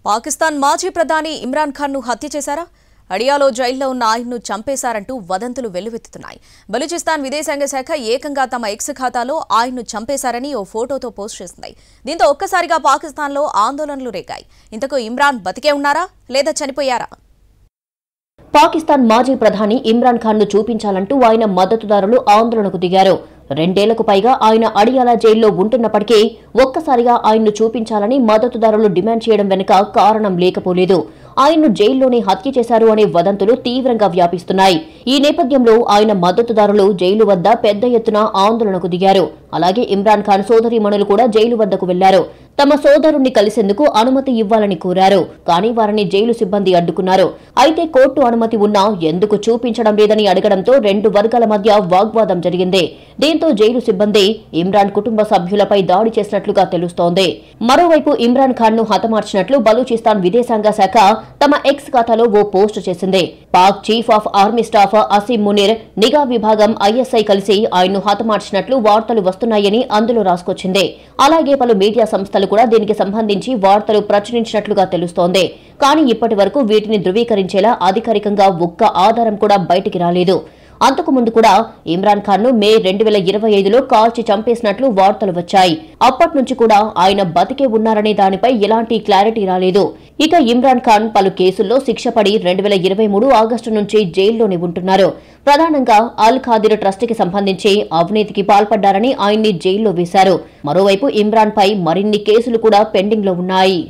పాకిస్తాన్ మాజీ ప్రధాని ఇమ్రాన్ ఖాన్ ను హత్య చేశారా? అడియాలో జైల్లో ఉన్న ఆయన్ను చంపేశారంటూ వదంతులు వెల్లువెత్తుతున్నాయి. బలూచిస్తాన్ విదేశాంగ శాఖ ఏకంగా తమ ఎక్స్ ఖాతాలో ఆయన్ను చంపేశారని ఓ ఫోటోతో పోస్ట్ చేసింది. దీంతో ఒక్కసారిగా పాకిస్తాన్లో ఆందోళనలు రేగాయి. ఇంతకు ఇమ్రాన్ బతికే ఉన్నారా లేదా చనిపోయారా? పాకిస్తాన్ మాజీ ప్రధాని ఇమ్రాన్ ఖాన్ ను చూపించాలంటూ ఆయన మద్దతుదారులు ఆందోళనకు దిగారు. 2 ఏళ్లకు పైగా ఆయన అడియాలా జైల్లో ఉంటున్నప్పటికీ ఒక్కసారిగా ఆయన్ను చూపించాలని మద్దతుదారులు డిమాండ్ చేయడం వెనుక కారణం లేకపోలేదు. ఆయన్ను జైల్లోనే హత్య చేశారు అనే వదంతులు తీవ్రంగా వ్యాపిస్తున్నాయి. ఈ నేపథ్యంలో ఆయన మద్దతుదారులు జైలు వద్ద పెద్ద ఎత్తున ఆందోళనకు దిగారు. అలాగే ఇమ్రాన్ ఖాన్ సోదరీమణులు కూడా జైలు వద్దకు వెళ్లారు. తమ సోదరుణ్ణి కలిసేందుకు అనుమతి ఇవ్వాలని కోరారు. కానీ వారిని జైలు సిబ్బంది అడ్డుకున్నారు. అయితే కోర్టు అనుమతి ఉన్నా ఎందుకు చూపించడం లేదని అడగడంతో 2 వర్గాల మధ్య వాగ్వాదం జరిగింది. దీంతో జైలు సిబ్బంది ఇమ్రాన్ కుటుంబ సభ్యులపై దాడి చేసినట్లుగా తెలుస్తోంది. మరోవైపు ఇమ్రాన్ ఖాన్ ను హతమార్చినట్లు బలూచిస్తాన్ విదేశాంగ శాఖ తమ ఎక్స్ ఖాతాలో ఓ పోస్టు చేసింది. Pak chief of army staff Asim Munir, నిఘా విభాగం ఐఎస్ఐ కలిసి ఆయన్ను హతమార్చినట్లు వార్తలు వస్తున్నాయని అందులో రాసుకొచ్చింది. అలాగే పలు మీడియా సంస్థలు కూడా దీనికి సంబంధించి వార్తలు ప్రచురించినట్లుగా తెలుస్తోంది. కానీ ఇప్పటి వరకు వీటిని ధృవీకరించేలా అధికారికంగా ఒక్క ఆధారం కూడా బయటికి రాలేదు. అంతకుముందు కూడా ఇమ్రాన్ ఖాన్ ను మే 2025లో కాల్చి చంపేసినట్లు వార్తలు వచ్చాయి. అప్పటి నుంచి కూడా ఆయన బతికే ఉన్నారనే దానిపై ఎలాంటి క్లారిటీ రాలేదు. ఇక ఇమ్రాన్ ఖాన్ పలు కేసుల్లో శిక్ష పడి 2023 ఆగస్టు నుంచి జైల్లోనే ఉంటున్నారు. ప్రధానంగా అల్ ఖాదిర్ ట్రస్ట్ కి సంబంధించి అవినీతికి పాల్పడ్డారని ఆయన్ని జైల్లో వేశారు. మరోవైపు ఇమ్రాన్ పై మరిన్ని కేసులు కూడా పెండింగ్ లో ఉన్నాయి.